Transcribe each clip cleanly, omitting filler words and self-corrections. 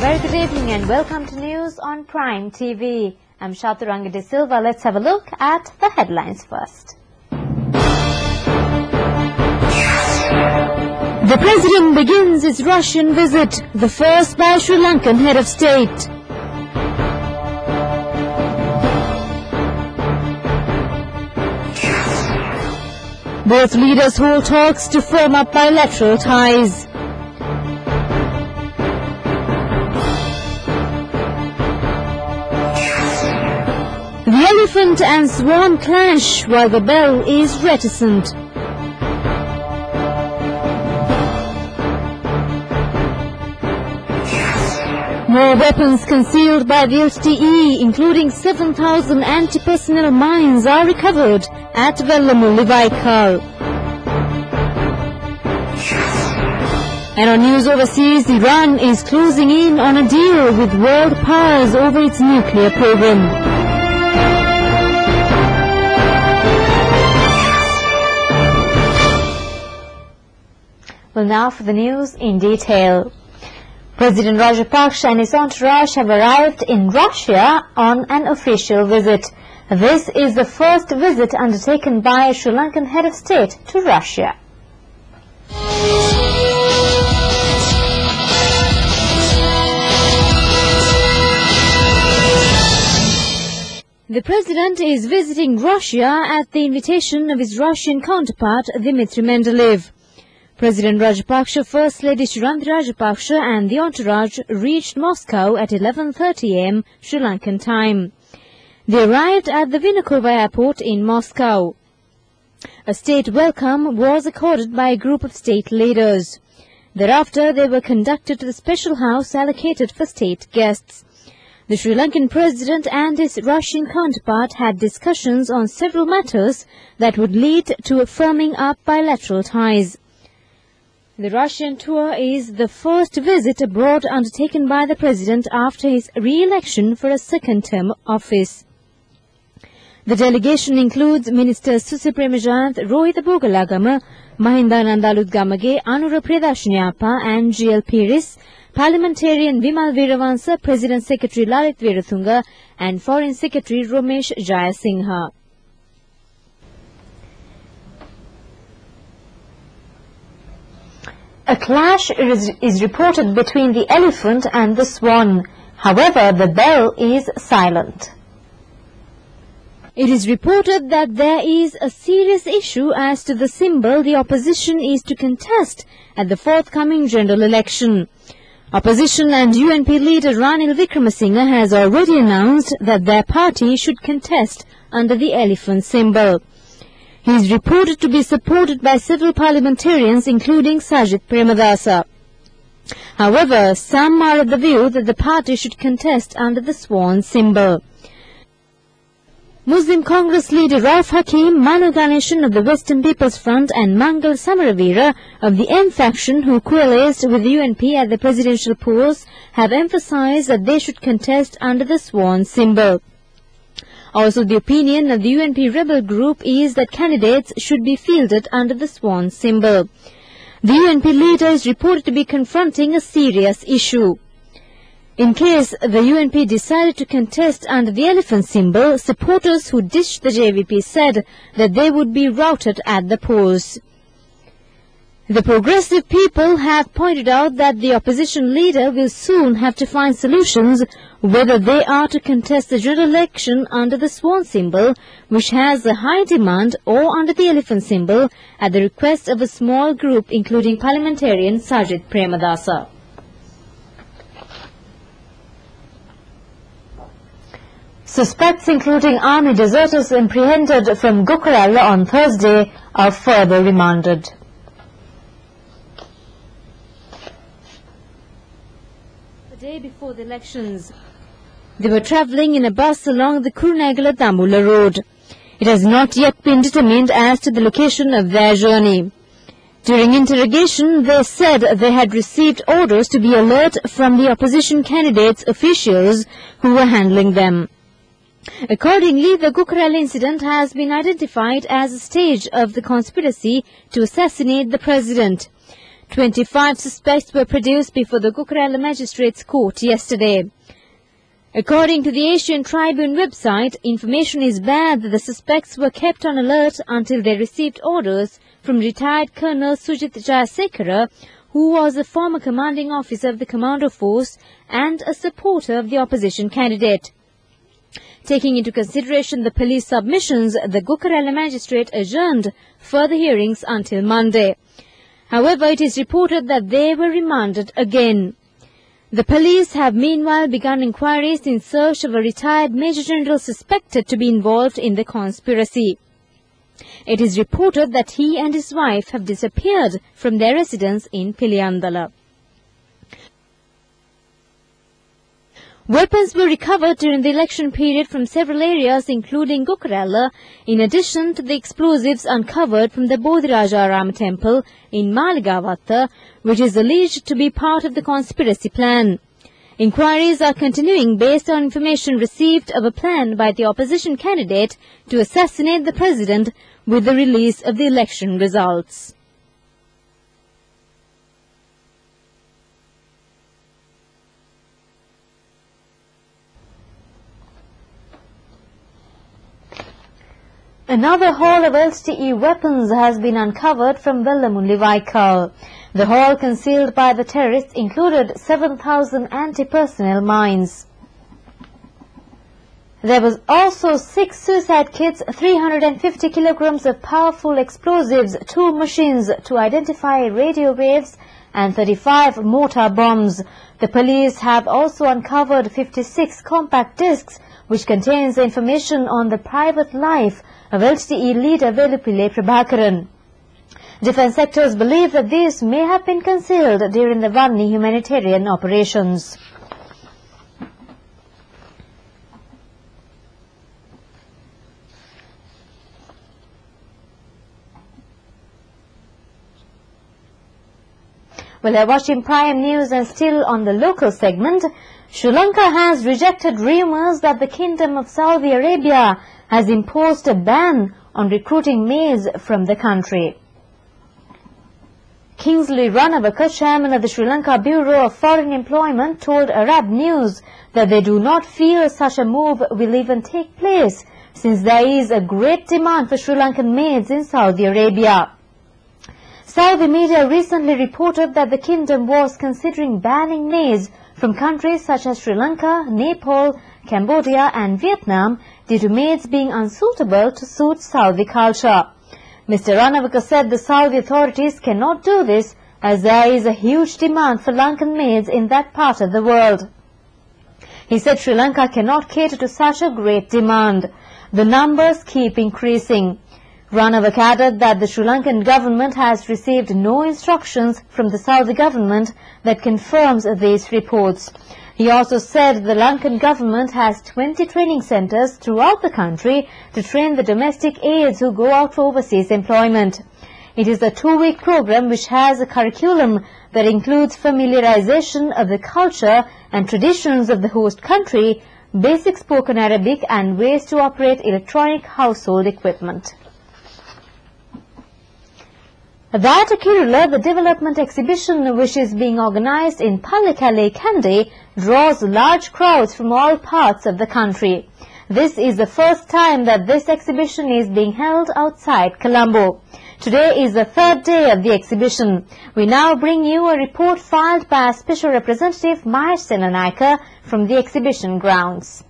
Very good evening and welcome to News on Prime TV. I'm Chaturanga De Silva. Let's have a look at the headlines first. The President begins his Russian visit, the first by Sri Lankan head of state. Both leaders hold talks to firm up bilateral ties. The elephant and swan clash while the bell is reticent. More weapons concealed by the LTTE, including 7,000 anti-personnel mines, are recovered at Vellamulli Vaikal. And on news overseas, Iran is closing in on a deal with world powers over its nuclear program. Well, now for the news in detail. President Rajapaksa and his entourage have arrived in Russia on an official visit. This is the first visit undertaken by a Sri Lankan head of state to Russia. The President is visiting Russia at the invitation of his Russian counterpart, Dmitry Medvedev. President Rajapaksa, First Lady Sriranthi Rajapaksa and the entourage reached Moscow at 11:30 am Sri Lankan time. They arrived at the Vinokovo airport in Moscow. A state welcome was accorded by a group of state leaders. Thereafter, they were conducted to the special house allocated for state guests. The Sri Lankan President and his Russian counterpart had discussions on several matters that would lead to firming up bilateral ties. The Russian tour is the first visit abroad undertaken by the President after his re-election for a second-term office. The delegation includes Ministers Susi Premajanth, Rohitha Bogalagama, Mahindananda Alutgamage, Anura Priyadarshini and GL Piris, Parliamentarian Vimal Veeravansa, President Secretary Lalit Veerathunga and Foreign Secretary Romesh Jayasinghe. A clash is reported between the elephant and the swan. However, the bell is silent. It is reported that there is a serious issue as to the symbol the opposition is to contest at the forthcoming general election. Opposition and UNP leader Ranil Wickremesinghe has already announced that their party should contest under the elephant symbol. He is reported to be supported by several parliamentarians, including Sajith Premadasa. However, some are of the view that the party should contest under the swan symbol. Muslim Congress leader Rauf Hakim, Manu Ganeshan of the Western People's Front and Mangal Samaravira of the M faction who coalesced with the UNP at the presidential polls have emphasized that they should contest under the swan symbol. Also, the opinion of the UNP rebel group is that candidates should be fielded under the swan symbol. The UNP leader is reported to be confronting a serious issue. In case the UNP decided to contest under the elephant symbol, supporters who ditched the JVP said that they would be routed at the polls. The progressive people have pointed out that the opposition leader will soon have to find solutions whether they are to contest the general election under the swan symbol, which has a high demand, or under the elephant symbol at the request of a small group including parliamentarian Sajith Premadasa. Suspects including army deserters apprehended from Gukharala on Thursday are further remanded. The day before the elections, they were travelling in a bus along the Kurunegala-Dambulla road. It has not yet been determined as to the location of their journey. During interrogation, they said they had received orders to be alert from the opposition candidates' officials who were handling them. Accordingly, the Gukharala incident has been identified as a stage of the conspiracy to assassinate the president. 25 suspects were produced before the Gukarela Magistrates Court yesterday. According to the Asian Tribune website, information is bad that the suspects were kept on alert until they received orders from retired Colonel Sujit Jayasekara, who was a former commanding officer of the Commando Force and a supporter of the opposition candidate. Taking into consideration the police submissions, the Gukarela magistrate adjourned further hearings until Monday. However, it is reported that they were remanded again. The police have meanwhile begun inquiries in search of a retired Major General suspected to be involved in the conspiracy. It is reported that he and his wife have disappeared from their residence in Piliandala. Weapons were recovered during the election period from several areas including Gukarela, in addition to the explosives uncovered from the Bodhiraja Rama temple in Maligavatta, which is alleged to be part of the conspiracy plan. Inquiries are continuing based on information received of a plan by the opposition candidate to assassinate the president with the release of the election results. Another haul of LTE weapons has been uncovered from Vellamundi Vaikal. The haul concealed by the terrorists included 7,000 anti-personnel mines. There was also 6 suicide kits, 350 kilograms of powerful explosives, 2 machines to identify radio waves, and 35 mortar bombs. The police have also uncovered 56 compact discs, which contains information on the private life of LTE leader Velupillai Prabhakaran. Defence sectors believe that these may have been concealed during the Vanni humanitarian operations. Well, you're watching Prime News, and still on the local segment, Sri Lanka has rejected rumours that the Kingdom of Saudi Arabia has imposed a ban on recruiting maids from the country. Kingsley Ranawaka, chairman of the Sri Lanka Bureau of Foreign Employment, told Arab News that they do not feel such a move will even take place, since there is a great demand for Sri Lankan maids in Saudi Arabia. Saudi media recently reported that the kingdom was considering banning maids from countries such as Sri Lanka, Nepal, Cambodia and Vietnam due to maids being unsuitable to suit Saudi culture. Mr. Ranawaka said the Saudi authorities cannot do this as there is a huge demand for Lankan maids in that part of the world. He said Sri Lanka cannot cater to such a great demand. The numbers keep increasing. Ranawaka added that the Sri Lankan government has received no instructions from the Saudi government that confirms these reports. He also said the Lankan government has 20 training centres throughout the country to train the domestic aides who go out for overseas employment. It is a 2-week program which has a curriculum that includes familiarization of the culture and traditions of the host country, basic spoken Arabic and ways to operate electronic household equipment. That Kirula, the development exhibition which is being organized in Pallekele, Kandy, draws large crowds from all parts of the country. This is the first time that this exhibition is being held outside Colombo. Today is the 3rd day of the exhibition. We now bring you a report filed by Special Representative Mahesh Senanaika from the exhibition grounds.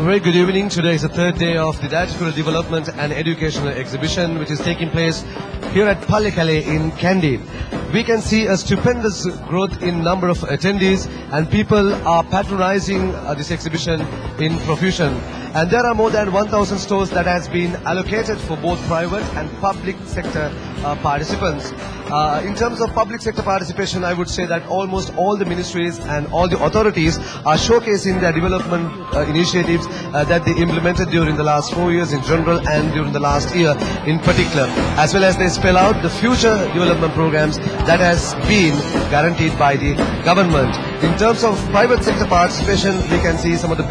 Very good evening. Today is the 3rd day of the Diaspora Development and Educational Exhibition, which is taking place here at Pallekele in Kandy. We can see a stupendous growth in number of attendees, and people are patronizing this exhibition in profusion. And there are more than 1,000 stores that has been allocated for both private and public sector participants. In terms of public sector participation, I would say that almost all the ministries and all the authorities are showcasing their development initiatives that they implemented during the last 4 years in general and during the last year in particular, as well as they spell out the future development programs that has been guaranteed by the government. In terms of private sector participation, we can see some of the